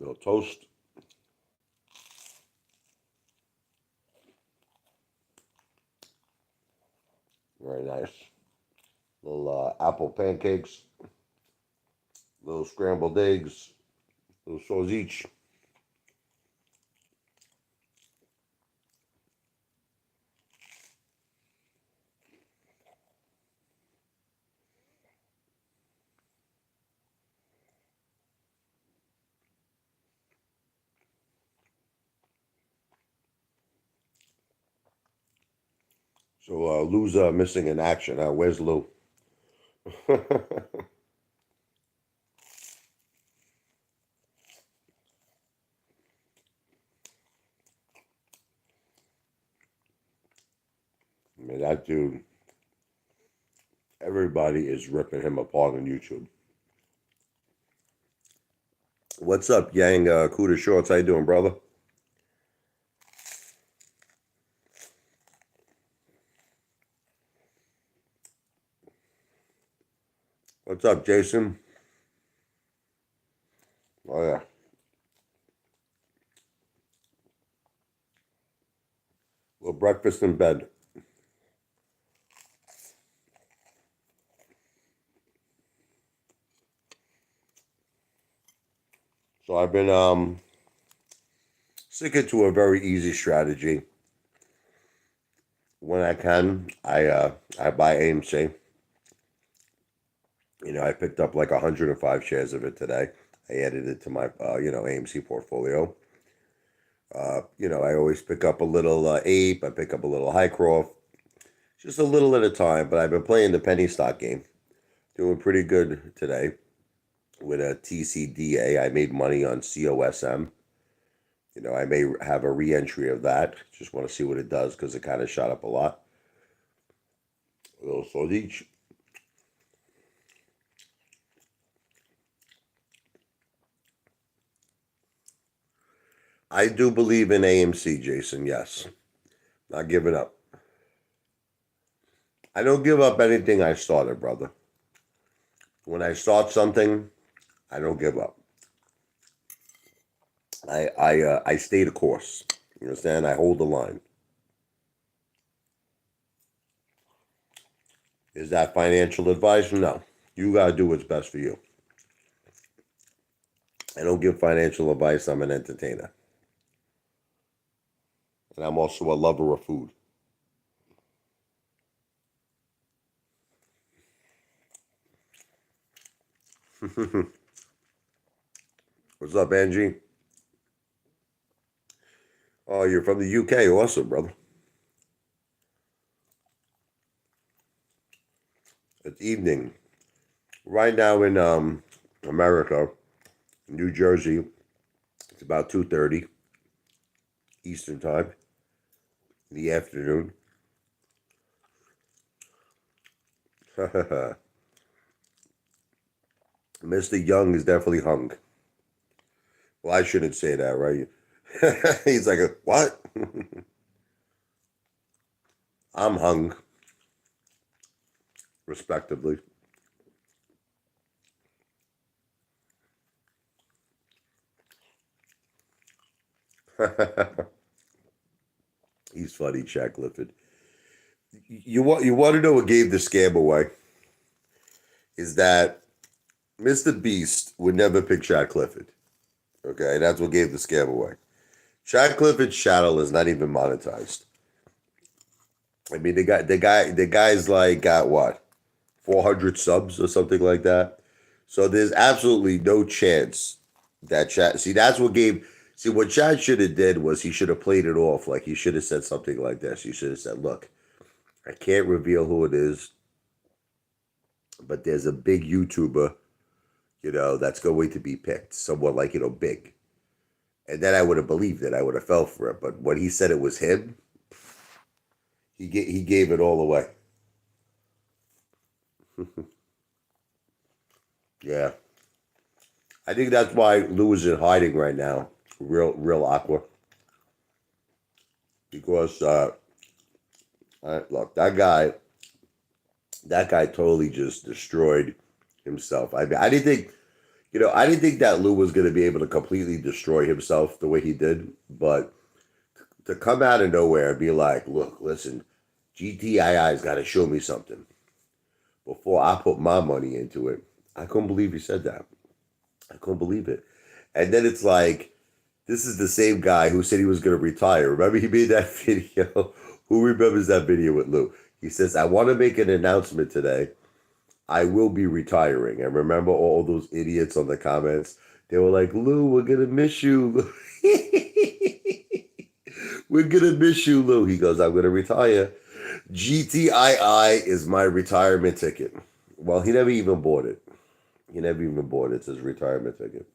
little toast. Very nice. Little apple pancakes. Little scrambled eggs. Little sausage. So Lou's missing in action. Where's Lou? I mean, that dude, everybody is ripping him apart on YouTube. What's up, Yang Kuda Shorts? How you doing, brother? What's up, Jason? Oh, yeah. Little breakfast in bed. So I've been sticking to a very easy strategy. When I can, I buy AMC. I picked up like 105 shares of it today. I added it to my AMC portfolio. I always pick up a little Ape. I pick up a little Highcroft, just a little at a time. But I've been playing the penny stock game, doing pretty good today with a TCDA. I made money on COSM. I may have a re-entry of that. Just want to see what it does because it kind of shot up a lot. A little sausage. I do believe in AMC, Jason. Yes. Not giving up. I don't give up anything I started, brother. When I start something, I don't give up. I stay the course. You understand? I hold the line. Is that financial advice? No. You gotta do what's best for you. I don't give financial advice. I'm an entertainer. And I'm also a lover of food. What's up, Angie? Oh, you're from the UK. Awesome, brother. It's evening. Right now in America, New Jersey, it's about 2:30 Eastern time in the afternoon. Mr. Young is definitely hung. Well, I shouldn't say that, right? He's like, what? I'm hung, respectively. He's funny, Jack Clifford. You want to know what gave the scam away? Is that Mr. Beast would never pick Jack Clifford. Okay, that's what gave the scam away. Jack Clifford's channel is not even monetized. I mean, the guy's like got what, 400 subs or something like that. So there's absolutely no chance that Chad. See, that's what gave. See, what Chad should have did was he should have played it off. Like he should have said something like this. He should have said, "Look, I can't reveal who it is, but there's a big YouTuber, that's going to be picked. Someone like big." And then I would have believed it. I would have fell for it. But when he said it was him, he gave it all away. Yeah, I think that's why Lou is in hiding right now. Real aqua. Because look, that guy totally just destroyed himself. I mean, I didn't think I didn't think that Lou was going to be able to completely destroy himself the way he did, but to come out of nowhere and be like, look, listen, GTII's got to show me something before I put my money into it. I couldn't believe he said that. I couldn't believe it. And then it's like, this is the same guy who said he was going to retire. Remember, he made that video. Who remembers that video with Lou? He says, I want to make an announcement today. I will be retiring. And remember all those idiots on the comments? They were like, Lou, we're going to miss you. We're going to miss you, Lou. He goes, I'm going to retire. GTII is my retirement ticket. Well, he never even bought it. He never even bought it. It's his retirement ticket.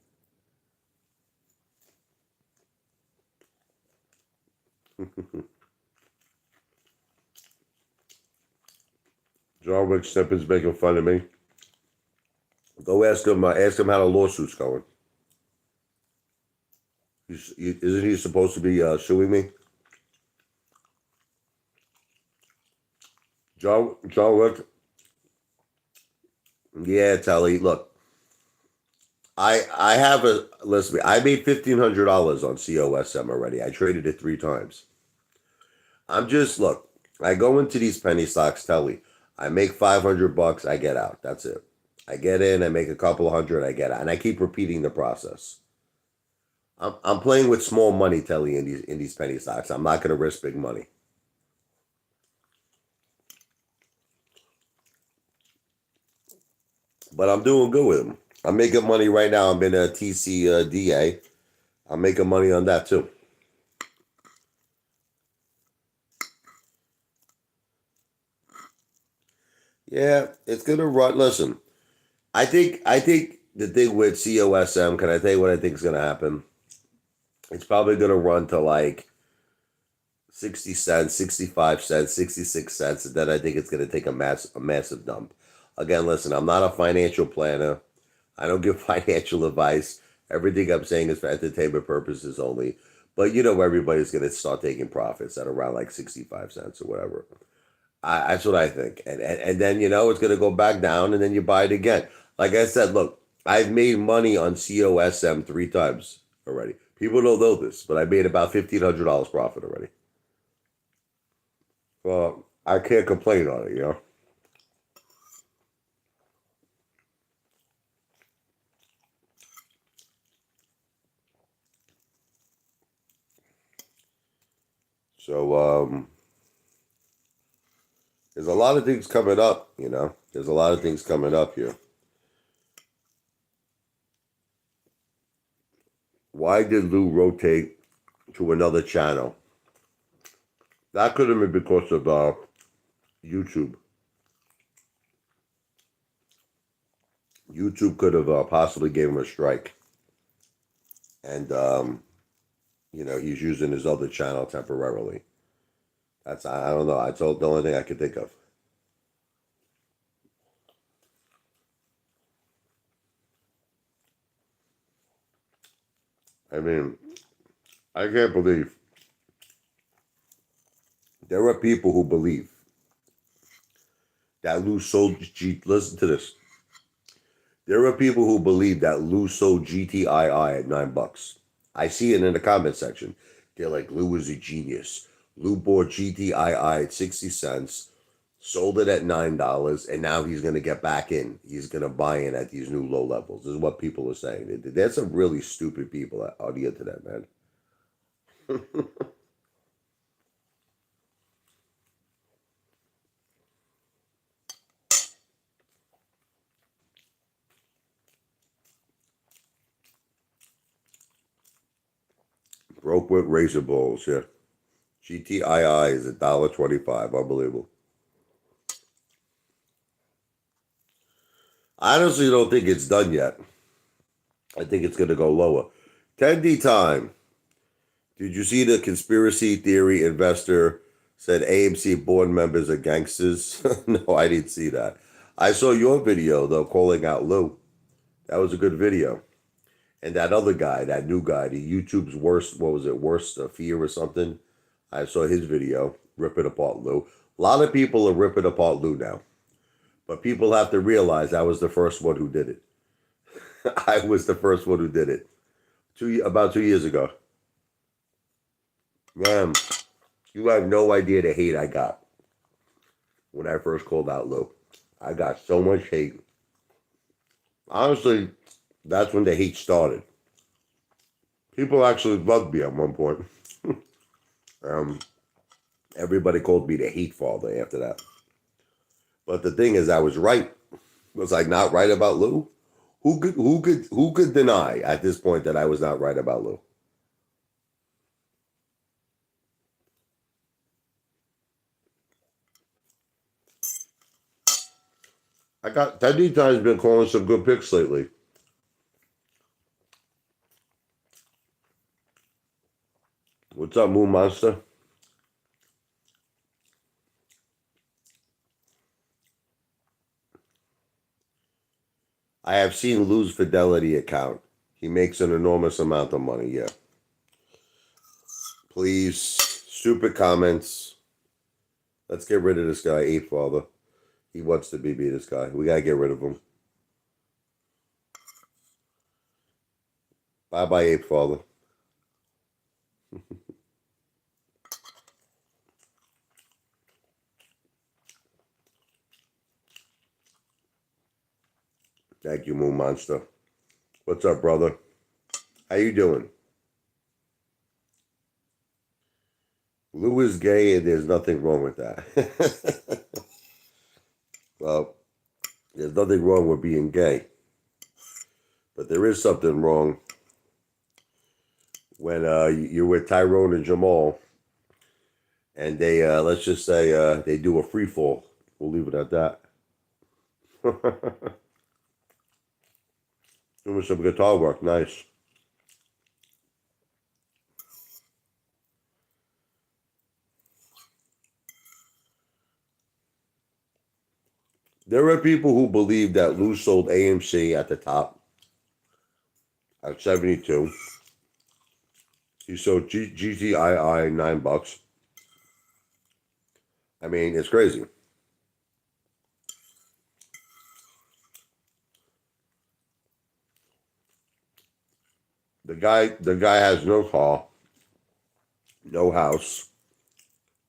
John Wick Steppen's making fun of me. Go ask him. Ask him how the lawsuit's going. Isn't he supposed to be suing me? John Wick. Yeah, Telly. Look, I have a listen. I made $1,500 on COSM already. I traded it 3 times. I'm just look. I go into these penny stocks, Telly. I make $500. I get out. That's it. I get in. I make a couple of hundred. I get out, and I keep repeating the process. I'm playing with small money, Telly, in these penny stocks. I'm not going to risk big money, but I'm doing good with them. I'm making money right now. I'm in a TCDA. I'm making money on that too. Yeah, it's gonna run. Listen, I think the thing with COSM. Can I tell you what I think is gonna happen? It's probably gonna run to like 60 cents, 65 cents, 66 cents, and then I think it's gonna take a massive dump. Again, listen, I'm not a financial planner. I don't give financial advice. Everything I'm saying is for entertainment purposes only. But everybody's gonna start taking profits at around like 65 cents or whatever. That's what I think. And then, it's going to go back down and then you buy it again. Like I said, look, I've made money on COSM 3 times already. People don't know this, but I made about $1,500 profit already. Well, I can't complain on it. So, there's a lot of things coming up. There's a lot of things coming up here. Why did Lou rotate to another channel? That could have been because of YouTube. YouTube could have possibly gave him a strike. And, he's using his other channel temporarily. I don't know. I told the only thing I could think of. I mean, I can't believe there are people who believe that Lou sold G. Listen to this. There are people who believe that Lou sold GTII at $9. I see it in the comment section. They're like, Lou is a genius. Lou bought GTII at 60 cents, sold it at $9, and now he's going to get back in. He's going to buy in at these new low levels. This is what people are saying. There's some really stupid people on the internet, man. Broke with razor balls, yeah. GTII is $1.25. Unbelievable. I honestly don't think it's done yet. I think it's going to go lower. 10D time. Did you see the conspiracy theory investor said AMC board members are gangsters? No, I didn't see that. I saw your video, though, calling out Lou. That was a good video. And that other guy, that new guy, the YouTube's worst, what was it, worst fear or something? I saw his video ripping apart Lou. A lot of people are ripping apart Lou now. But people have to realize I was the first one who did it. I was the first one who did it. About 2 years ago. Man, you have no idea the hate I got when I first called out Lou. I got so much hate. Honestly, that's when the hate started. People actually loved me at one point. Um, Everybody called me the hate father after that. But the thing is, I was right. Was I not right about Lou? Who could deny at this point that I was not right about Lou? I got Teddy Time's been calling some good picks lately. What's up, Moon Monster? I have seen Lou's Fidelity account. He makes an enormous amount of money. Yeah. Please, stupid comments. Let's get rid of this guy, Apefather. He wants to be this guy. We gotta get rid of him. Bye bye, Apefather. Thank you, Moon Monster. What's up, brother? How you doing? Lou is gay, and there's nothing wrong with that. Well, there's nothing wrong with being gay, but there is something wrong when you're with Tyrone and Jamal, and they let's just say they do a free fall. We'll leave it at that. Doing some guitar work, nice. There are people who believe that Lou sold AMC at the top at 72. He sold GTII $9. I mean, it's crazy. The guy has no car, no house,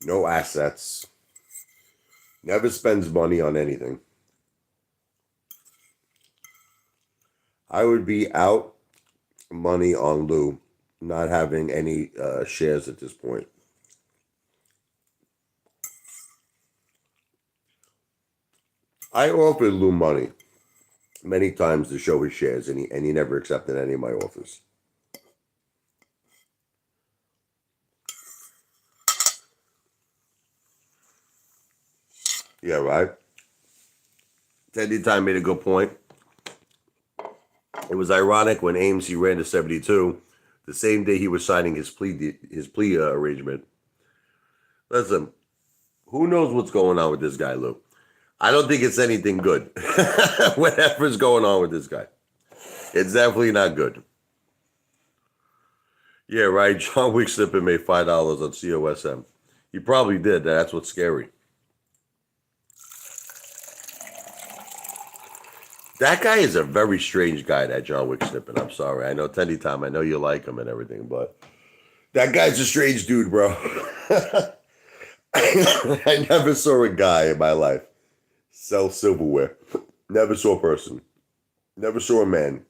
no assets, never spends money on anything. I would be out money on Lou not having any shares at this point. I offered Lou money many times to show his shares, and he never accepted any of my offers. Yeah, right. Teddy Time made a good point. It was ironic when AMC ran to 72, the same day he was signing his plea arrangement. Listen, who knows what's going on with this guy, Lou? I don't think it's anything good. Whatever's going on with this guy, it's definitely not good. Yeah, right. John Wick Snippet made $5 on COSM. He probably did. That's what's scary. That guy is a very strange guy, that John Wick Snippet. I'm sorry. I know Tendy Tom. I know you like him and everything, but that guy's a strange dude, bro. I never saw a guy in my life sell silverware. Never saw a person. Never saw a man.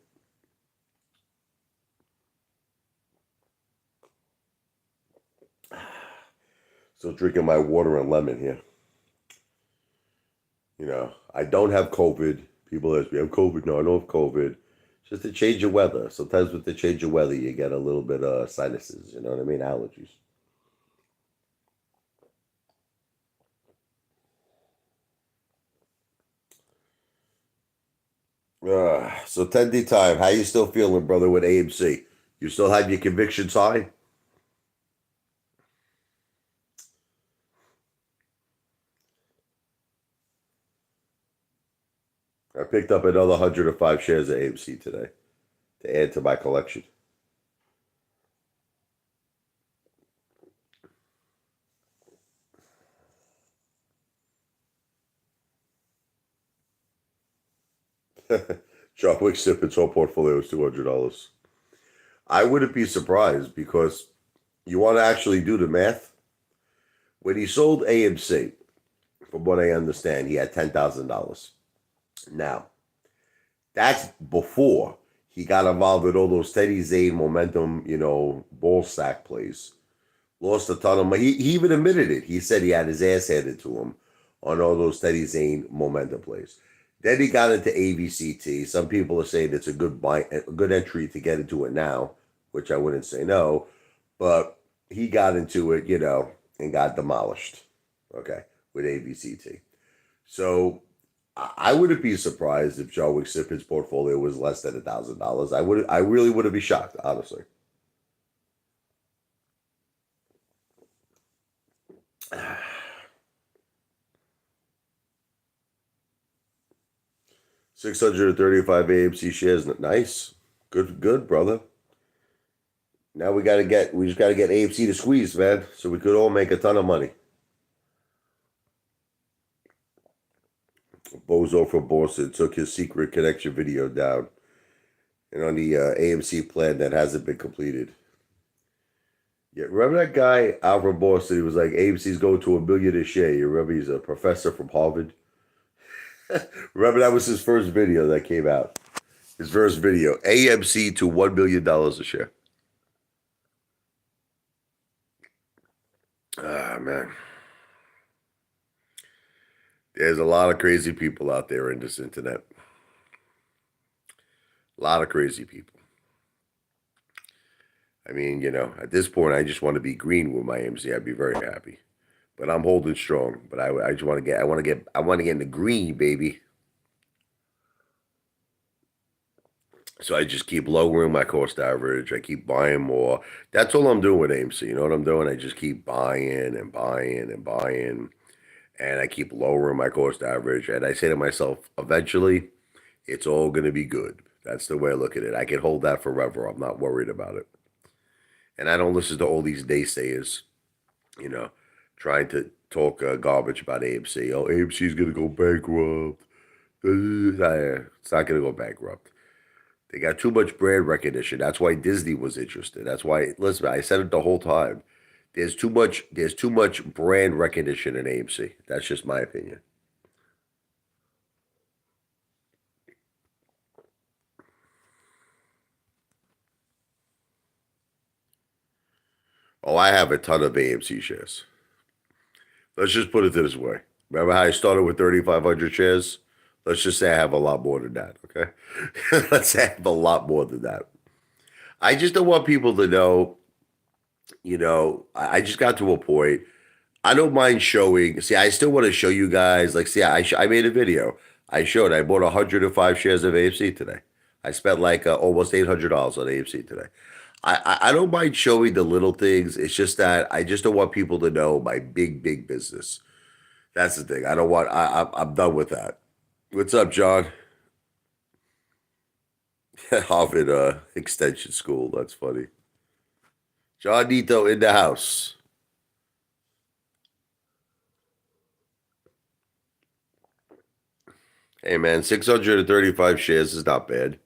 Still drinking my water and lemon here. I don't have COVID. People ask me, I have COVID. No, I don't have COVID. It's just a change of weather. Sometimes with the change of weather, you get a little bit of sinuses. You know what I mean? Allergies. So 10D time. How you still feeling, brother, with AMC? You still have your convictions high? I picked up another 105 shares of AMC today to add to my collection. John Wick Sippett's whole portfolio was $200. I wouldn't be surprised because you want to actually do the math. When he sold AMC, from what I understand, he had $10,000. Now, that's before he got involved with all those Teddy Zane momentum, ball sack plays. Lost a ton of money. He even admitted it. He said he had his ass handed to him on all those Teddy Zane momentum plays. Then he got into AVCT. Some people are saying it's a good entry to get into it now, which I wouldn't say no, but he got into it, and got demolished. Okay, with AVCT. So I wouldn't be surprised if Joe Wicksip's portfolio was less than $1,000. I really wouldn't be shocked, honestly. 635 AMC shares. Nice. Good, brother. Now we just gotta get AMC to squeeze, man, so we could all make a ton of money. Bozo from Boston took his secret connection video down, and on the AMC plan that hasn't been completed. Yeah, remember that guy out from Boston? He was like, AMC's going to $1 million a share. You remember he's a professor from Harvard? Remember that was his first video that came out. His first video, AMC to $1 million a share. Ah, man. There's a lot of crazy people out there in this internet. A lot of crazy people. I mean, at this point, I just want to be green with my AMC. I'd be very happy. But I'm holding strong. But I just I want to get in the green, baby. So I just keep lowering my cost average. I keep buying more. That's all I'm doing with AMC. You know what I'm doing? I just keep buying and buying and buying. And I keep lowering my cost average. And I say to myself, eventually, it's all going to be good. That's the way I look at it. I can hold that forever. I'm not worried about it. And I don't listen to all these naysayers, you know, trying to talk garbage about AMC. Oh, AMC is going to go bankrupt. It's not going to go bankrupt. They got too much brand recognition. That's why Disney was interested. That's why, listen, I said it the whole time. There's too much brand recognition in AMC. That's just my opinion. Oh, I have a ton of AMC shares. Let's just put it this way. Remember how I started with 3,500 shares? Let's just say I have a lot more than that, okay? Let's say I have a lot more than that. I just don't want people to know, I just got to a point. I don't mind showing. See, I still want to show you guys. Like, see, I made a video. I bought 105 shares of AMC today. I spent like almost $800 on AMC today. I don't mind showing the little things. It's just that I just don't want people to know my big business. That's the thing. I don't want. I'm done with that. What's up, John? Harvard Extension School. That's funny. John Nito in the house. Hey man, 635 shares is not bad.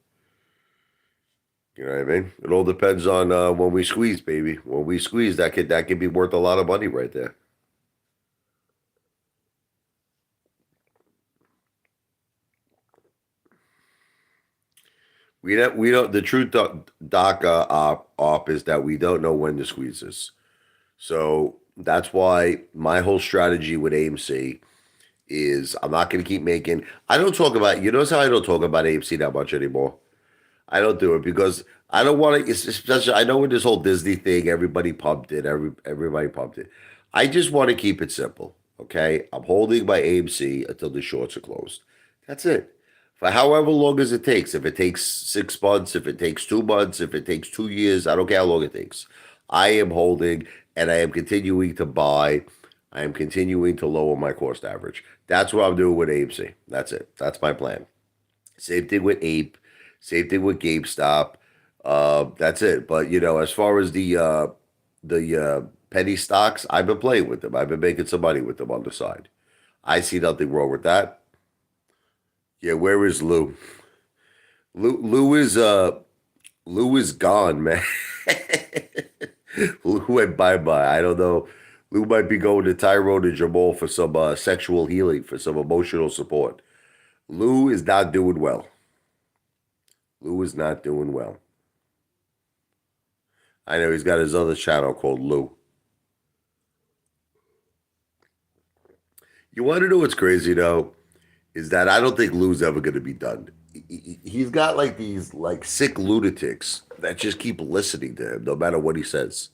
You know what I mean? It all depends on when we squeeze, baby. When we squeeze, that could be worth a lot of money right there. We don't. The truth, doc op is that we don't know when the squeeze is. So that's why my whole strategy with AMC is I'm not going to keep making. I don't talk about. You notice how I don't talk about AMC that much anymore. I don't do it because I don't want to. It's especially I know with this whole Disney thing, everybody pumped it. Everybody pumped it. I just want to keep it simple. Okay, I'm holding my AMC until the shorts are closed. That's it. For however long as it takes. If it takes 6 months, if it takes 2 months, if it takes 2 years, I don't care how long it takes. I am holding and I am continuing to buy. I am continuing to lower my cost average. That's what I'm doing with AMC. That's it. That's my plan. Same thing with Ape. Same thing with GameStop. That's it. But as far as the penny stocks, I've been playing with them. I've been making some money with them on the side. I see nothing wrong with that. Yeah, where is Lou? Lou is gone, man. Lou went bye bye. I don't know. Lou might be going to Tyrone and Jamal for some sexual healing, for some emotional support. Lou is not doing well. Lou is not doing well. I know he's got his other channel called Lou. You want to know what's crazy though? Is that I don't think Lou's ever going to be done. He's got like these like sick lunatics that just keep listening to him no matter what he says.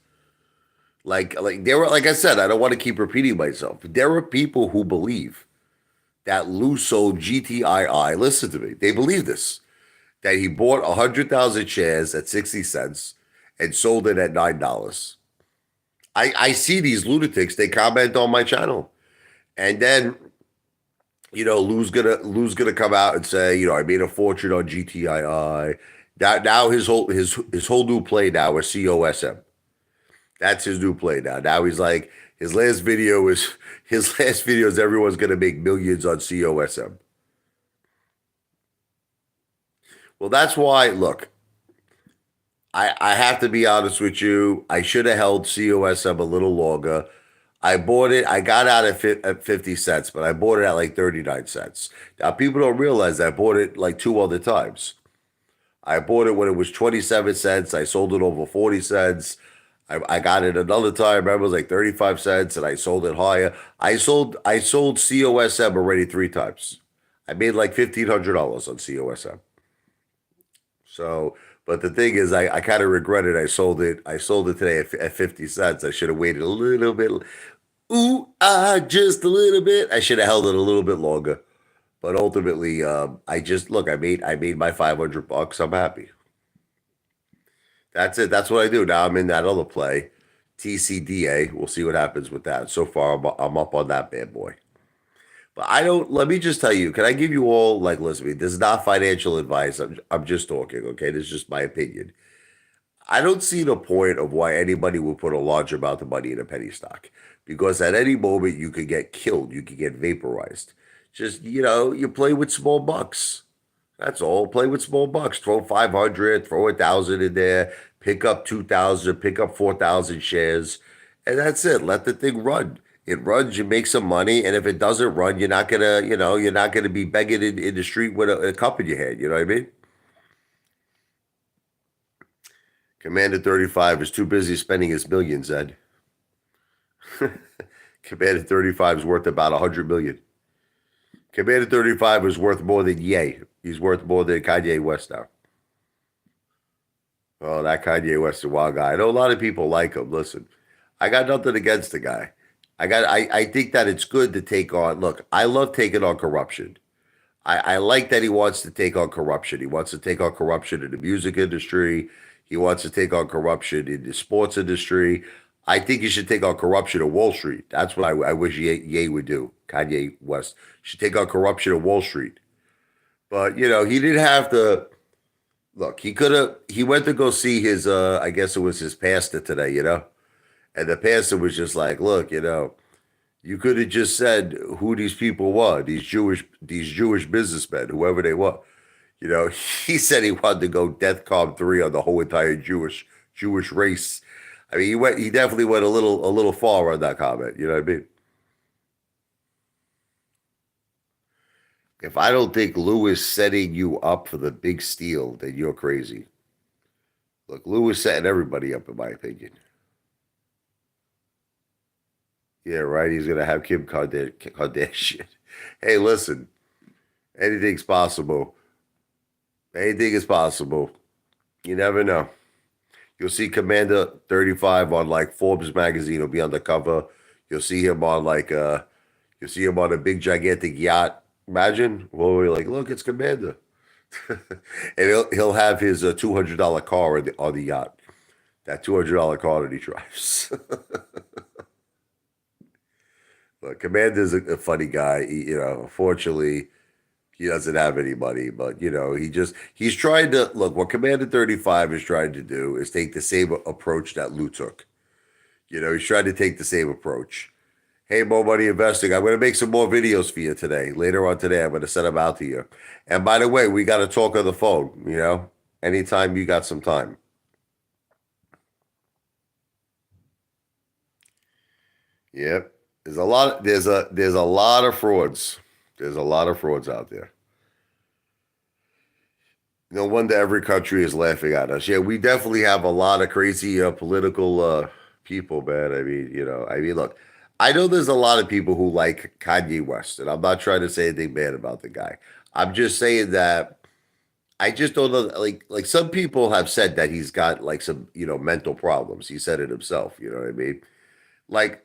Like there were like I said, I don't want to keep repeating myself. There are people who believe that Lou sold GTII. Listen to me. They believe this. That he bought 100,000 shares at 60 cents and sold it at $9. I see these lunatics, they comment on my channel. And then Lou's gonna come out and say, I made a fortune on GTII. Now his whole new play now is COSM. That's his new play now. Now he's like his last video is everyone's gonna make millions on COSM. Well, that's why. Look, I have to be honest with you. I should have held COSM a little longer. I bought it. I got out at 50 cents, but I bought it at like 39 cents. Now, people don't realize I bought it like two other times. I bought it when it was 27 cents. I sold it over 40 cents. I got it another time. Remember, it was like 35 cents, and I sold it higher. I sold COSM already three times. I made like $1,500 on COSM. So, but the thing is, I kind of regret it. I sold it. I sold it today at 50 cents. I should have waited a little bit. Ooh, just a little bit. I should have held it a little bit longer. But ultimately, I just look. I made my $500. I'm happy. That's it. That's what I do. Now I'm in that other play, TCDA. We'll see what happens with that. So far, I'm up on that bad boy. But I don't. Let me just tell you. Can I give you all like? Listen, this is not financial advice. I'm just talking. Okay, this is just my opinion. I don't see the point of why anybody would put a large amount of money in a penny stock because at any moment you could get killed, you could get vaporized. Just you play with small bucks. That's all. Play with small bucks. Throw 500, throw 1,000 in there, pick up 2,000, pick up 4,000 shares, and that's it. Let the thing run. It runs, you make some money, and if it doesn't run, you're not gonna be begging in the street with a cup in your hand. You know what I mean? Commander 35 is too busy spending his millions, Ed. Commander 35 is worth about 100 million. Commander 35 is worth more than Ye. He's worth more than Kanye West now. Oh, that Kanye West is a wild guy. I know a lot of people like him. Listen, I got nothing against the guy. I think that it's good to take on. Look, I love taking on corruption. I like that he wants to take on corruption. He wants to take on corruption in the music industry. He wants to take on corruption in the sports industry. I think he should take on corruption at Wall Street. That's what I wish Ye would do. Kanye West should take on corruption at Wall Street. But he didn't have to look. He could have. He went to go see his. I guess it was his pastor today. And the pastor was just like, look, you could have just said who these people were, these Jewish businessmen, whoever they were. You know, he said he wanted to go DEFCON 3 on the whole entire Jewish race. I mean, he definitely went a little far on that comment. You know what I mean? If I don't think Lou is setting you up for the big steal, then you're crazy. Look, Lou is setting everybody up, in my opinion. Yeah, right. He's gonna have Kim Kardashian. Hey, listen, anything's possible. Anything is possible. You never know. You'll see Commander 35 on like Forbes magazine. He'll be on the cover. You'll see him on you'll see him on a big gigantic yacht. Imagine. Well, we're like, look, it's Commander, and he'll have his $200 car on the yacht. That $200 car that he drives. Look, Commander's a funny guy. Unfortunately, he doesn't have any money, but he's trying to look. What Commander 35 is trying to do is take the same approach that Lou took. He's trying to take the same approach. Hey, Mo Money Investing. I'm going to make some more videos for you today. Later on today, I'm going to send them out to you. And by the way, we got to talk on the phone, anytime you got some time. Yep. There's a lot of frauds. There's a lot of frauds out there. No wonder every country is laughing at us. Yeah, we definitely have a lot of crazy political people, man. Look, I know there's a lot of people who like Kanye West, and I'm not trying to say anything bad about the guy. I'm just saying that I just don't know. Like some people have said that he's got like some mental problems. He said it himself. You know what I mean? Like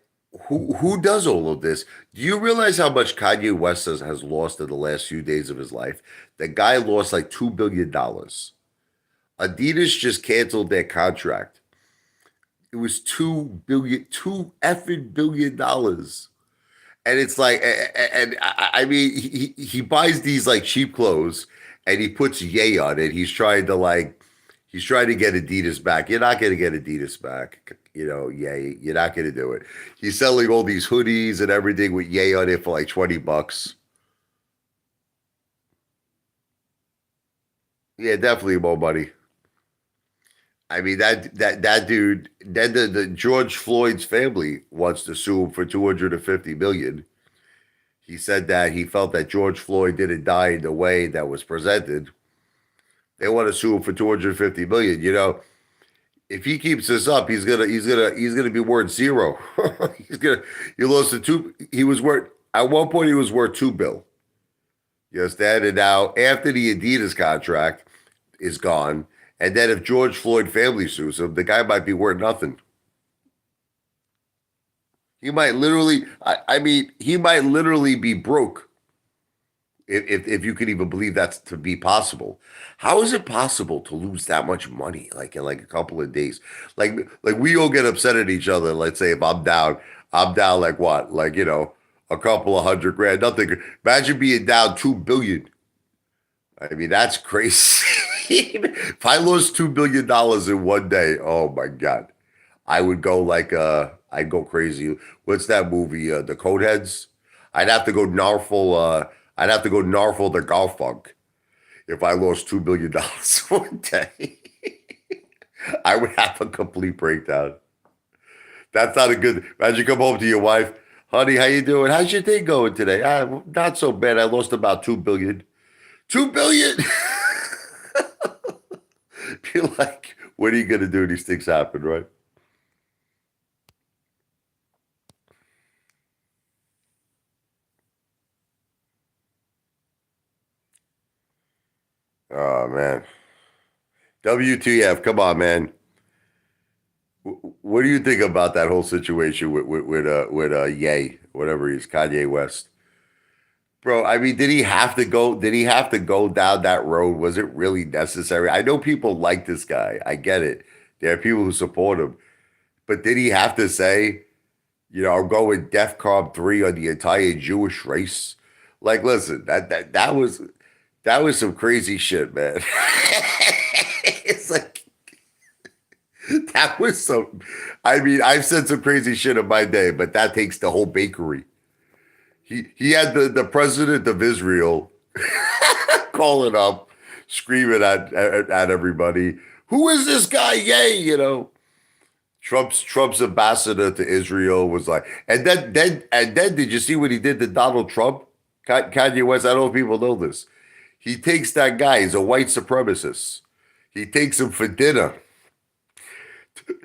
who does all of this? Do you realize how much Kanye West has lost in the last few days of his life? The guy lost like $2 billion. Adidas just canceled their contract. It was 2 billion, $2 billion. And it's like, and I mean, he buys these like cheap clothes and he puts Ye on it. He's trying to get Adidas back. You're not going to get Adidas back, Ye. You're not going to do it. He's selling all these hoodies and everything with Ye on it for like $20. Yeah, definitely more money. I mean that dude. Then the George Floyd's family wants to sue him for 250 million. He said that he felt that George Floyd didn't die in the way that was presented. They want to sue him for 250 million. If he keeps this up, he's gonna be worth zero. he's gonna he lost the two. He was worth at one point he was worth 2 bill. You understand? And now after the Adidas contract is gone, and then if George Floyd family sues him, the guy might be worth nothing. He might literally, I mean, he might literally be broke if you could even believe that's to be possible. How is it possible to lose that much money like in like a couple of days? Like we all get upset at each other. Let's say if I'm down like what? Like, a couple of hundred grand, nothing. Imagine being down 2 billion. I mean, that's crazy. If I lost $2 billion in one day, oh my God. I would go I'd go crazy. What's that movie? The Coneheads. I'd have to go I'd have to go Narfle the Golf Funk if I lost $2 billion one day. I would have a complete breakdown. That's not a good. Imagine you come home to your wife, honey, how you doing? How's your day going today? Not so bad. I lost about 2 billion. 2 billion. Be like, what are you gonna do? These things happen, right? Oh man. WTF? Come on, man. What do you think about that whole situation with Ye, whatever he's Kanye West? Bro, I mean, did he have to go? Did he have to go down that road? Was it really necessary? I know people like this guy. I get it. There are people who support him, but did he have to say, I'm going DEFCON 3 on the entire Jewish race? Like, listen, that was some crazy shit, man. It's like that was some. I mean, I've said some crazy shit in my day, but that takes the whole bakery. He had the president of Israel calling up, screaming at everybody. Who is this guy? Yay, Trump's ambassador to Israel was like, and then did you see what he did to Donald Trump? Kanye West. I don't know if people know this. He takes that guy. He's a white supremacist. He takes him for dinner.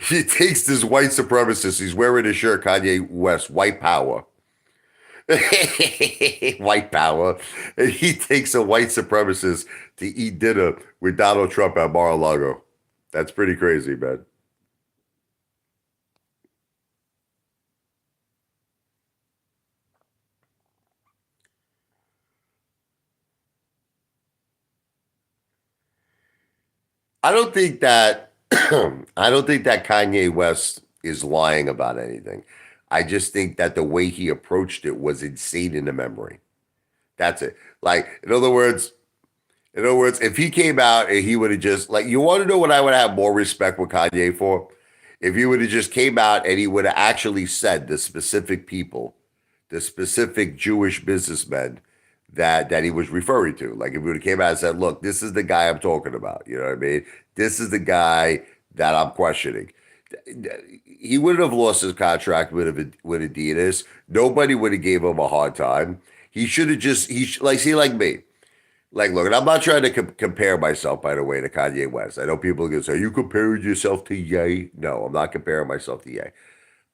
He takes this white supremacist. He's wearing a shirt, Kanye West, white power. White power. And he takes a white supremacist to eat dinner with Donald Trump at Mar-a-Lago. That's pretty crazy, man. I don't think that I don't think that Kanye West is lying about anything. I just think that the way he approached it was insane in the memory. That's it. Like, in other words, if he came out and he would have just like, you want to know what I would have more respect with Kanye for? If he would have just came out and he would have actually said the specific people. the specific Jewish businessmen that he was referring to. Like if he would have came out and said, "Look, this is the guy I'm talking about," you know what I mean? This is the guy that I'm questioning. He wouldn't have lost his contract with Adidas. Nobody would have gave him a hard time. He should have just like see like me. Like, look, and I'm not trying to compare myself, by the way, to Kanye West. I know people are going to say, you compared yourself to Ye. No, I'm not comparing myself to Ye.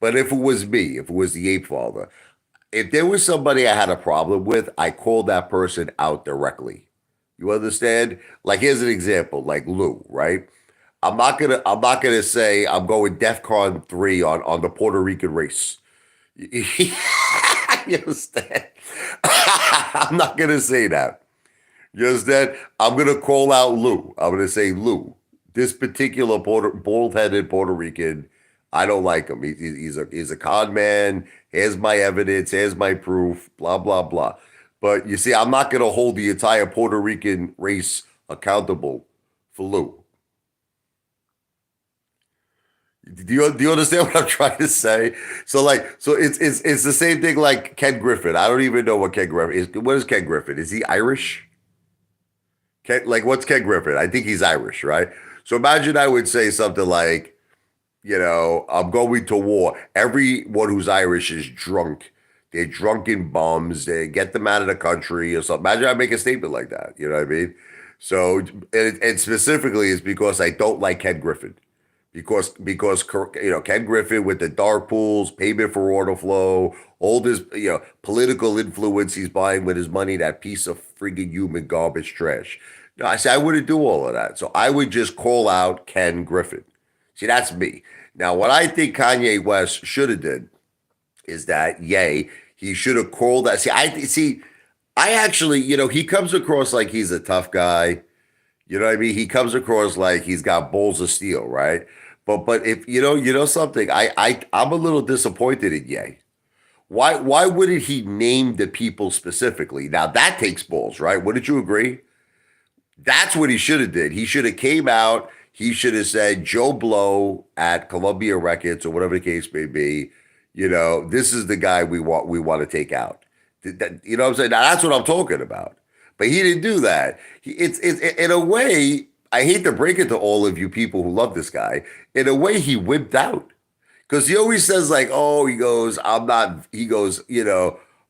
But if it was me, if it was the Ape Father, if there was somebody I had a problem with, I called that person out directly. You understand? Like, here's an example, like Lou, right? I'm not gonna say I'm going DEFCON 3 on the Puerto Rican race. You understand? I'm not gonna say that. You understand? I'm gonna call out Lou. I'm gonna say Lou. This particular bald-headed Puerto Rican, I don't like him. He's a con man. Here's my evidence. Here's my proof. Blah blah blah. But you see, I'm not gonna hold the entire Puerto Rican race accountable for Lou. Do you understand what I'm trying to say? So it's the same thing like Ken Griffin. I don't even know what Ken Griffin is. What is Ken Griffin? Is he Irish? Like what's Ken Griffin? I think he's Irish, right? So imagine I would say something like, I'm going to war. Everyone who's Irish is drunk. They're drunken bums. They get them out of the country or something. Imagine I make a statement like that. You know what I mean? So and specifically it's because I don't like Ken Griffin. Because Ken Griffin with the dark pools, payment for order flow, all this political influence he's buying with his money, that piece of friggin' human garbage trash. No, I said I wouldn't do all of that. So I would just call out Ken Griffin. See, that's me. Now, what I think Kanye West should have did is that, yay, he should have called that. I actually, he comes across like he's a tough guy. You know what I mean? He comes across like he's got balls of steel, right? But if you know something, I'm a little disappointed in Ye. Why wouldn't he name the people specifically? Now that takes balls, right? Wouldn't you agree? That's what he should have did. He should have came out. He should have said Joe Blow at Columbia Records or whatever the case may be. This is the guy we want to take out. You know what I'm saying? Now that's what I'm talking about. But he didn't do that. It's in a way. I hate to break it to all of you people who love this guy. In a way, he wimped out because he always says like, "Oh, he goes, I'm not." He goes,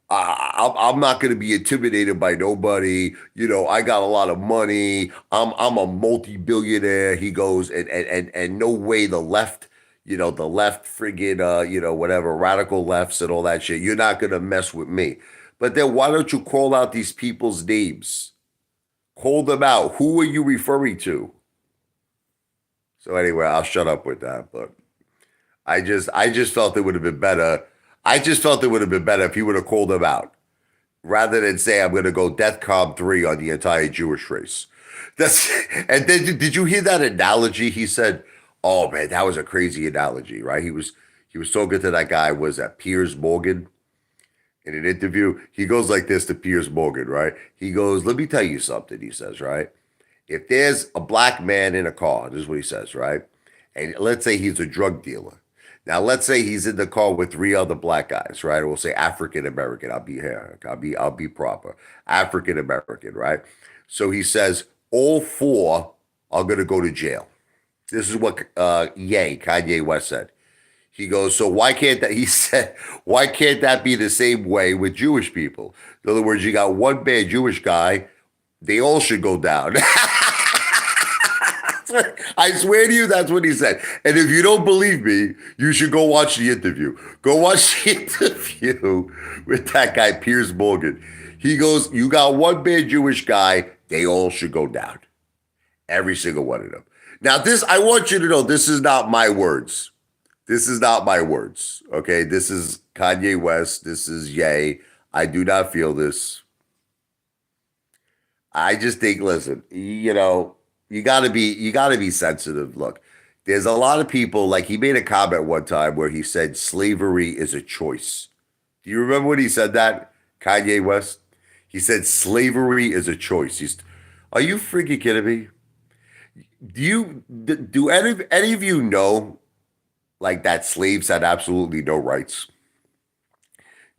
I'm not going to be intimidated by nobody. I got a lot of money. I'm a multi-billionaire. He goes, and no way the left, the left friggin', whatever radical lefts and all that shit. You're not going to mess with me. But then why don't you call out these people's names? Call them out. Who are you referring to? So anyway, I'll shut up with that. But I just felt it would have been better. I just felt it would have been better if he would have called them out rather than say I'm going to go DEFCON 3 on the entire Jewish race. That's and then did you hear that analogy? He said, "Oh man, that was a crazy analogy, right?" He was talking to that guy. Was that Piers Morgan? In an interview, he goes like this to Piers Morgan, right? He goes, "Let me tell you something," he says, right? If there's a black man in a car, this is what he says, right? And let's say he's a drug dealer. Now, let's say he's in the car with three other black guys, right? We'll say African American. I'll be here. I'll be proper. African American, right? So he says all four are gonna go to jail. This is what Kanye West said. He goes, so why can't that? He said, why can't that be the same way with Jewish people? In other words, you got one bad Jewish guy, they all should go down. I swear to you, that's what he said. And if you don't believe me, you should go watch the interview. Go watch the interview with that guy, Piers Morgan. He goes, you got one bad Jewish guy, they all should go down. Every single one of them. Now, I want you to know, this is not my words. This is not my words, okay? This is Kanye West. This is Ye. I do not feel this. I just think, listen, you gotta be sensitive. Look, there's a lot of people, like he made a comment one time where he said slavery is a choice. Do you remember when he said that, Kanye West? He said slavery is a choice. Are you freaking kidding me? Do any of you know like that slaves had absolutely no rights?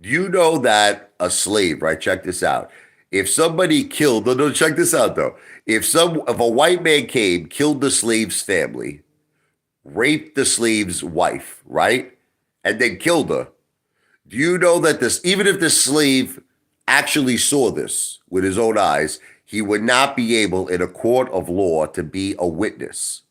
Do you know that a slave, right? Check this out. If somebody killed, no, check this out though. If a white man came, killed the slave's family, raped the slave's wife, right? And then killed her. Do you know that this, even if the slave actually saw this with his own eyes, he would not be able in a court of law to be a witness.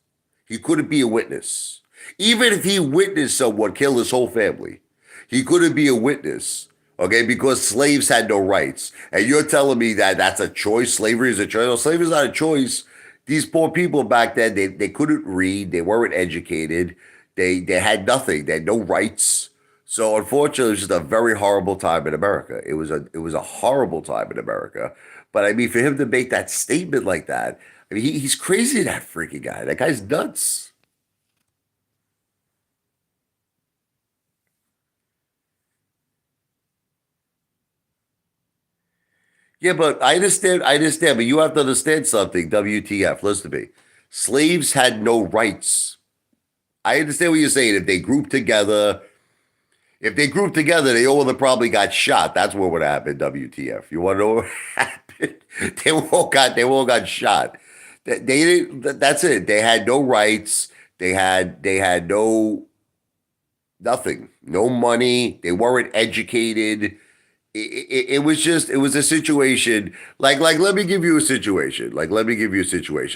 He couldn't be a witness. Even if he witnessed someone kill his whole family, he couldn't be a witness, okay, because slaves had no rights. And you're telling me that that's a choice? Slavery is a choice? No, slavery is not a choice. These poor people back then, they couldn't read, they weren't educated, they had nothing, they had no rights. So unfortunately, it was just a very horrible time in America. It was a horrible time in America. But I mean, for him to make that statement like that, I mean, he's crazy, that freaking guy. That guy's nuts. Yeah, but I understand, but you have to understand something, WTF, listen to me. Slaves had no rights. I understand what you're saying. If they grouped together, they all would have probably got shot. That's what would happen, WTF. You want to know what happened? They all got shot. They didn't, that's it. They had no rights. They had no nothing, no money. They weren't educated. It was a situation like let me give you a situation.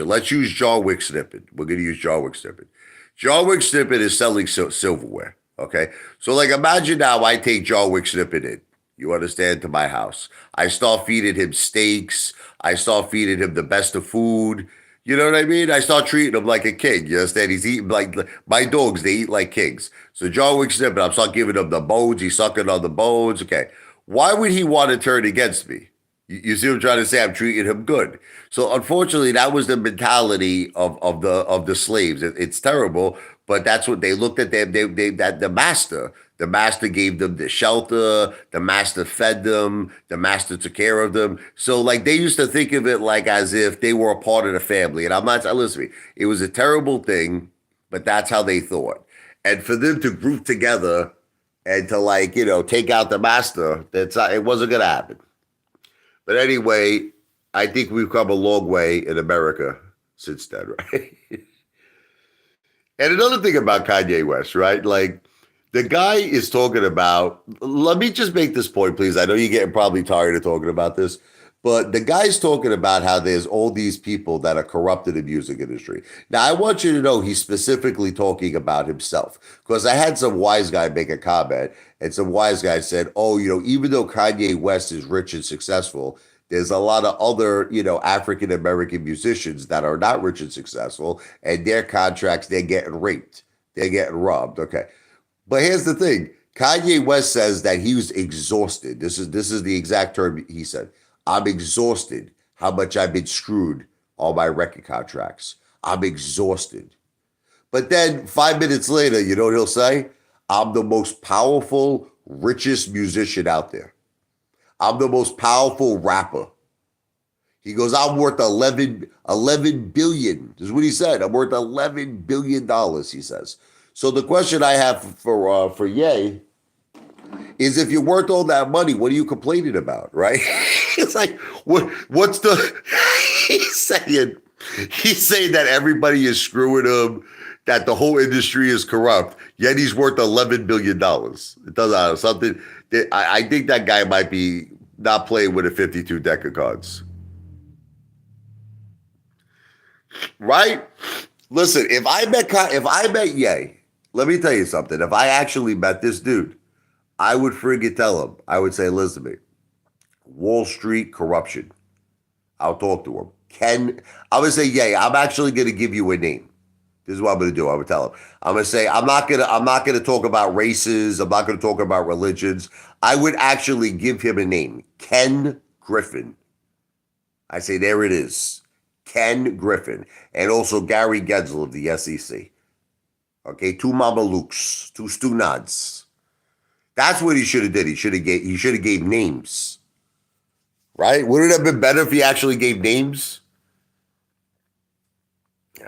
Let's use John Wick snippet. We're gonna use John Wick snippet. John Wick snippet is selling silverware. Okay, so like imagine now I take John Wick snippet in. You understand, to my house. I start feeding him steaks. I start feeding him the best of food. You know what I mean? I start treating him like a king. You understand? He's eating like my dogs. They eat like kings. So John Wick snippet. I'm start giving him the bones. He's sucking on the bones. Okay. Why would he want to turn against me? You see what I'm trying to say? I'm treating him good. So unfortunately, that was the mentality of the slaves. It's terrible, but that's what they looked at them. They that the master. The master gave them the shelter. The master fed them. The master took care of them. So like they used to think of it like as if they were a part of the family. And I'm not listen to me. It was a terrible thing, but that's how they thought. And for them to group together and to like take out the master, it wasn't gonna happen. But anyway, I think we've come a long way in America since then, right? And another thing about Kanye West, right? Like the guy is talking about. Let me just make this point, please. I know you're getting probably tired of talking about this, but the guy's talking about how there's all these people that are corrupted in the music industry. Now, I want you to know he's specifically talking about himself because I had some wise guy make a comment, and some wise guy said, "Oh, even though Kanye West is rich and successful." There's a lot of other, African American musicians that are not rich and successful, and their contracts, they're getting raped. They're getting robbed. Okay. But here's the thing. Kanye West says that he was exhausted. This is the exact term he said. I'm exhausted how much I've been screwed on my record contracts. I'm exhausted. But then 5 minutes later, you know what he'll say? I'm the most powerful, richest musician out there. I'm the most powerful rapper. He goes, I'm worth 11 billion. This is what he said. I'm worth $11 billion, he says. So the question I have for Ye is, if you're worth all that money, what are you complaining about, right? It's like, what's the he's saying that everybody is screwing him, that the whole industry is corrupt, yet he's worth $11 billion. It does something. I think that guy might be not playing with a 52 deck of cards, right? Listen, if I met Ye, let me tell you something. If I actually met this dude, I would friggin' tell him. I would say, listen to me, Wall Street corruption. I'll talk to him. I would say, yeah, I'm actually gonna give you a name. This is what I'm gonna do. I would tell him. I'm gonna say, I'm not gonna talk about races. I'm not gonna talk about religions. I would actually give him a name. Ken Griffin. I say, there it is. Ken Griffin. And also Gary Gensler of the SEC. Okay, two Mama Lukes, two Stu Nods. That's what he should have did. He should have gave names. Right? Wouldn't it have been better if he actually gave names?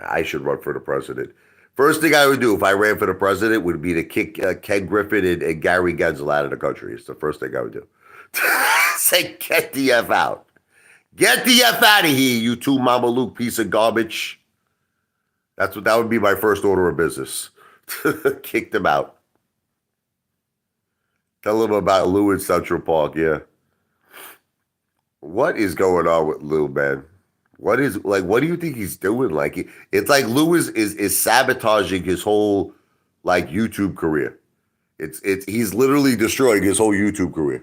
I should run for the president. First thing I would do if I ran for the president would be to kick Ken Griffin and Gary Gensel out of the country. It's the first thing I would do. Say, get the F out. Get the F out of here, you two Mama Luke piece of garbage. That would be my first order of business. Kick them out. Tell them about Lou in Central Park, yeah. What is going on with Lou, man? What do you think he's doing? Like it's like Lou is sabotaging his whole like YouTube career. It's he's literally destroying his whole YouTube career.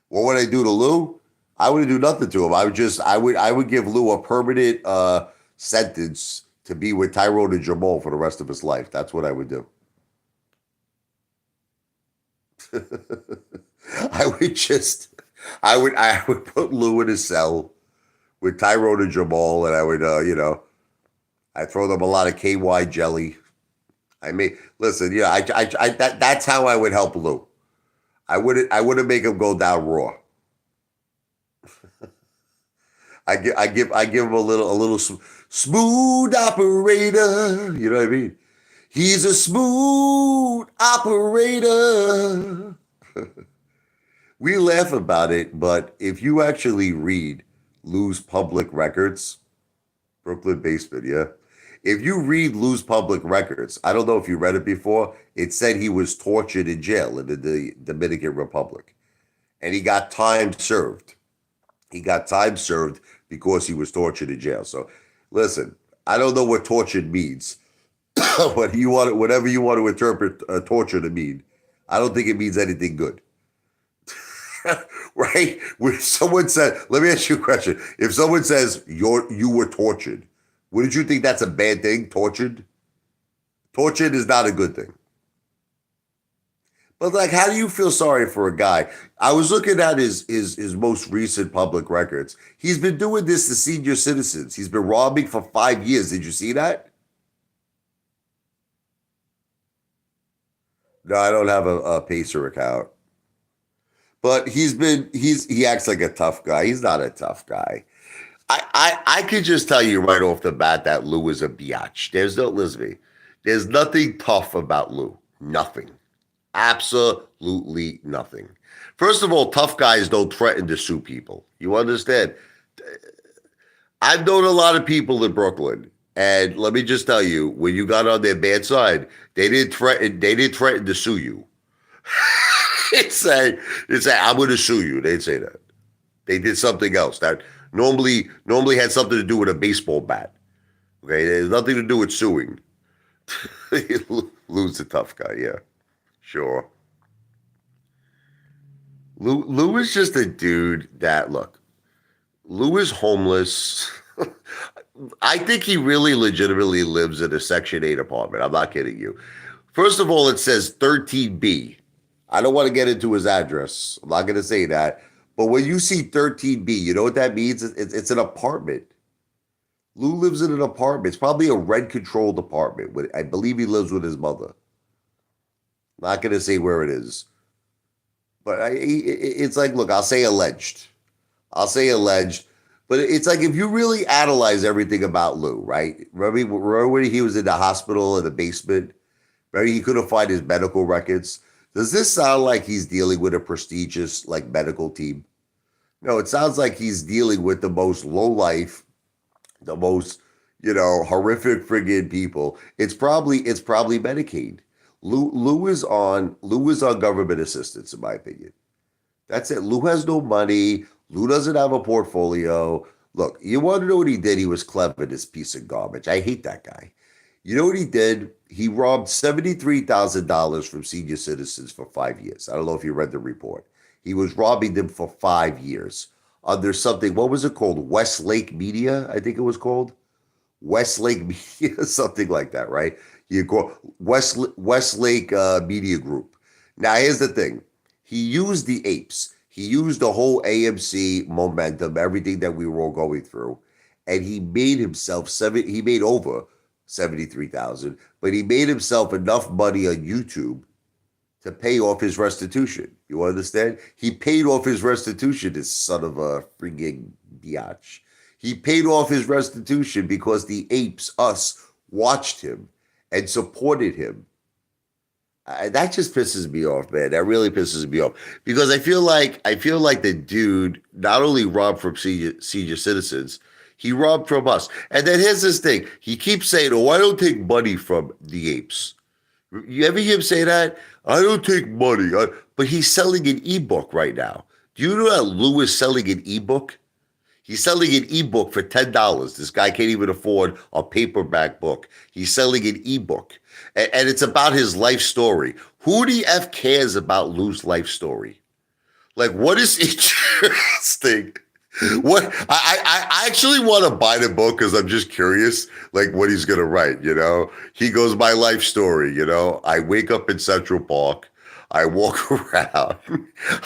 What would I do to Lou? I wouldn't do nothing to him. I would give Lou a permanent sentence to be with Tyrone and Jamal for the rest of his life. That's what I would do. I would just I would put Lou in a cell with Tyrone and Jamal, and I would I throw them a lot of KY jelly. I mean, listen, that's how I would help Lou. I wouldn't make him go down raw. I give him a little smooth operator. You know what I mean? He's a smooth operator. We laugh about it, but if you actually read Lou's public records, Brooklyn Basement, yeah. If you read Lou's public records, I don't know if you read it before, it said he was tortured in jail in the Dominican Republic. And he got time served. He got time served because he was tortured in jail. So listen, I don't know what tortured means. Whatever you want to interpret torture to mean, I don't think it means anything good. Right? When someone said, let me ask you a question. If someone says you were tortured, wouldn't you think that's a bad thing? Tortured? Tortured is not a good thing. But like, how do you feel sorry for a guy? I was looking at his most recent public records. He's been doing this to senior citizens. He's been robbing for 5 years. Did you see that? No, I don't have a Pacer account. But he acts like a tough guy. He's not a tough guy. I could just tell you right off the bat that Lou is a biatch. There's nothing tough about Lou. Nothing. Absolutely nothing. First of all, tough guys don't threaten to sue people. You understand? I've known a lot of people in Brooklyn, and let me just tell you, when you got on their bad side, they didn't threaten to sue you. They'd say, I'm going to sue you. They'd say that. They did something else that normally had something to do with a baseball bat. Okay, it has nothing to do with suing. Lou's a tough guy, yeah. Sure. Lou is just a dude that, look, Lou is homeless. I think he really legitimately lives in a Section 8 apartment. I'm not kidding you. First of all, it says 13B. I don't want to get into his address. I'm not going to say that. But when you see 13B, you know what that means? It's an apartment. Lou lives in an apartment. It's probably a rent-controlled apartment. I believe he lives with his mother. Not going to say where it is. But it's like, look, I'll say alleged. But it's like if you really analyze everything about Lou, right? Remember when he was in the hospital in the basement? Remember he couldn't find his medical records? Does this sound like he's dealing with a prestigious like medical team? No, it sounds like he's dealing with the most low life, the most, horrific friggin' people. It's probably Medicaid. Lou is on government assistance, in my opinion. That's it. Lou has no money. Lou doesn't have a portfolio. Look, you want to know what he did? He was clever, this piece of garbage. I hate that guy. You know what he did? He robbed $73,000 from senior citizens for 5 years. I don't know if you read the report. He was robbing them for 5 years under something, what was it called? Westlake Media, I think it was called. Westlake Media, something like that, right? You call Westlake Media Group. Now, here's the thing. He used the apes. He used the whole AMC momentum, everything that we were all going through, and he made himself he made over 73,000, but he made himself enough money on YouTube to pay off his restitution. You understand? He paid off his restitution, this son of a frigging biatch. He paid off his restitution because the apes, us, watched him and supported him. That just pisses me off, man. That really pisses me off because I feel like the dude not only robbed from senior citizens, he robbed from us. And then here's this thing: he keeps saying, "Oh, I don't take money from the apes." You ever hear him say that? I don't take money, but he's selling an ebook right now. Do you know that Lou is selling an ebook? He's selling an ebook for $10. This guy can't even afford a paperback book. He's selling an ebook. And it's about his life story. Who the F cares about Lou's life story? Like, what is interesting? What I actually want to buy the book because I'm just curious, like what he's gonna write. He goes, my life story. I wake up in Central Park, I walk around,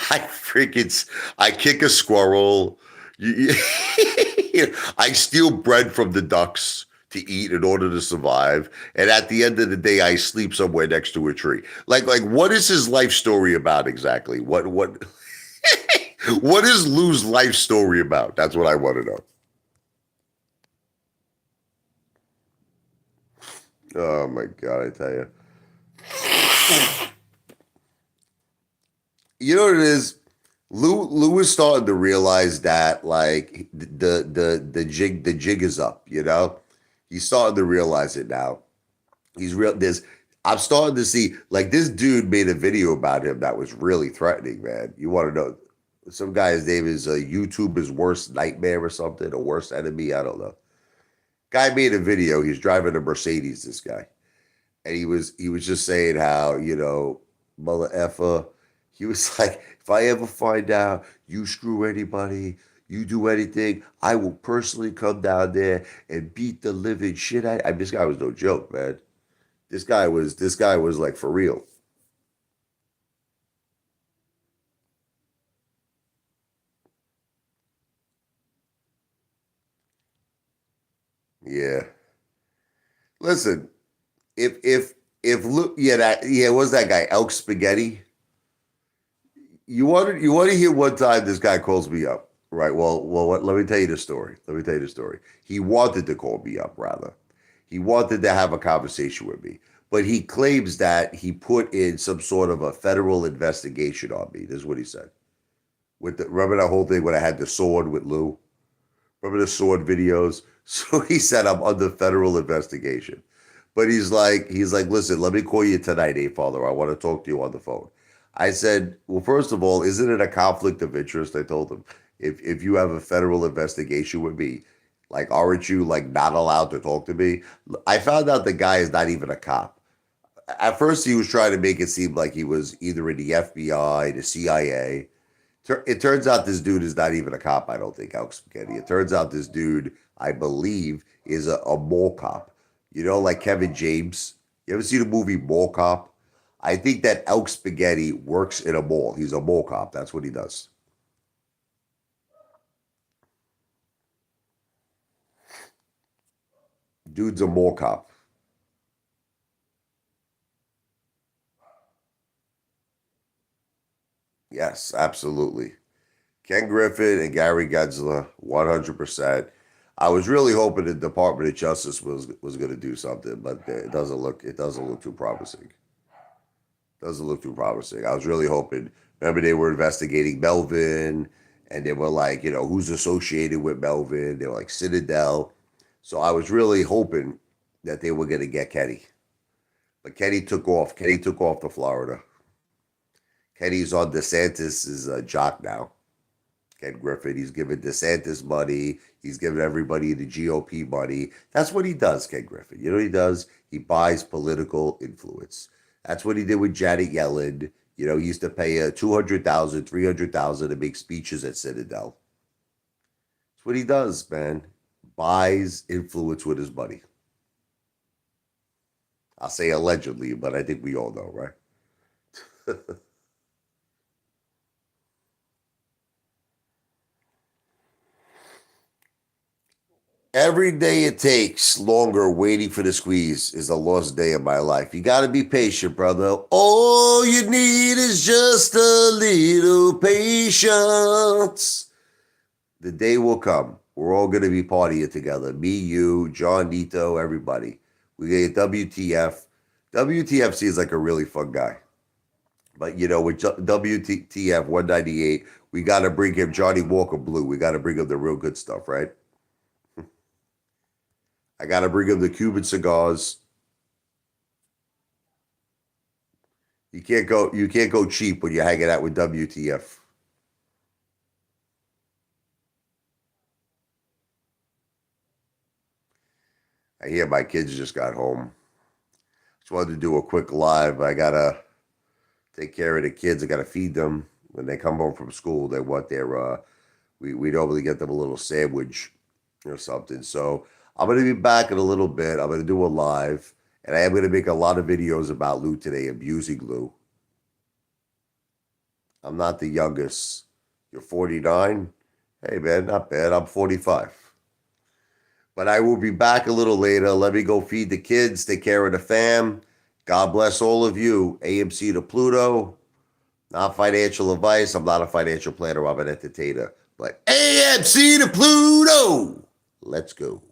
I kick a squirrel, I steal bread from the ducks to eat in order to survive, and at the end of the day, I sleep somewhere next to a tree. Like what is his life story about exactly? What? What is Lou's life story about? That's what I want to know. Oh my God, I tell you. You know what it is? Lou is starting to realize that like the jig is up. He's starting to realize it now. He's real there's I'm starting to see like this dude made a video about him that was really threatening, man. You want to know some guy's name is YouTuber's worst nightmare or something, or worst enemy, I don't know. Guy made a video, he's driving a Mercedes, this guy. And he was just saying how, mother effer, he was like, if I ever find out you screw anybody, you do anything, I will personally come down there and beat the living shit out. This guy was no joke, man. This guy was like for real. Yeah. Listen, if look yeah what's that guy Elk Spaghetti? You want to hear one time this guy calls me up, right? Well, let me tell you the story. Let me tell you the story. He wanted to call me up, rather. He wanted to have a conversation with me, but he claims that he put in some sort of a federal investigation on me. This is what he said. Remember that whole thing when I had the sword with Lou? Remember the sword videos? So he said I'm under federal investigation. But he's like, listen, let me call you tonight, Apefather. I want to talk to you on the phone. I said, well, first of all, isn't it a conflict of interest? I told him, if you have a federal investigation with me, like, aren't you like not allowed to talk to me? I found out the guy is not even a cop. At first, he was trying to make it seem like he was either in the FBI, the CIA. It turns out this dude is not even a cop, I don't think, Alex Spaghetti. It turns out this dude, I believe, is a mall cop. Like Kevin James. You ever see the movie Mall Cop? I think that Elk Spaghetti works in a mall. He's a mall cop. That's what he does. Dude's a mall cop. Yes, absolutely. Ken Griffin and Gary Gensler, 100%. I was really hoping the Department of Justice was going to do something, but it doesn't look too promising. Doesn't look too promising. I was really hoping. Remember, they were investigating Melvin, and they were like, who's associated with Melvin? They were like Citadel. So I was really hoping that they were going to get Kenny, but Kenny took off. Kenny took off to Florida. Kenny's on DeSantis's jock now. Ken Griffin. He's giving DeSantis money. He's giving everybody the GOP money. That's what he does, Ken Griffin. You know what he does? He buys political influence. That's what he did with Janet Yellen. He used to pay 200,000, 300,000 to make speeches at Citadel. That's what he does, man. Buys influence with his money. I'll say allegedly, but I think we all know, right? Every day it takes longer waiting for the squeeze is a lost day of my life. You got to be patient, brother. All you need is just a little patience. The day will come. We're all going to be partying together. Me, you, John, Nito, everybody. We get WTF. WTF seems like a really fun guy. But, with WTF 198, we got to bring him Johnny Walker Blue. We got to bring him the real good stuff, right? I got to bring him the Cuban cigars. You can't go cheap when you're hanging out with WTF. I hear my kids just got home. Just wanted to do a quick live. I gotta take care of the kids. I gotta feed them when they come home from school. They want their we normally get them a little sandwich or something. So I'm gonna be back in a little bit. I'm gonna do a live, and I am gonna make a lot of videos about Lou today, abusing Lou. I'm not the youngest. You're 49. Hey man, not bad. I'm 45. But I will be back a little later. Let me go feed the kids, take care of the fam. God bless all of you. AMC to Pluto. Not financial advice. I'm not a financial planner. I'm an entertainer. But AMC to Pluto. Let's go.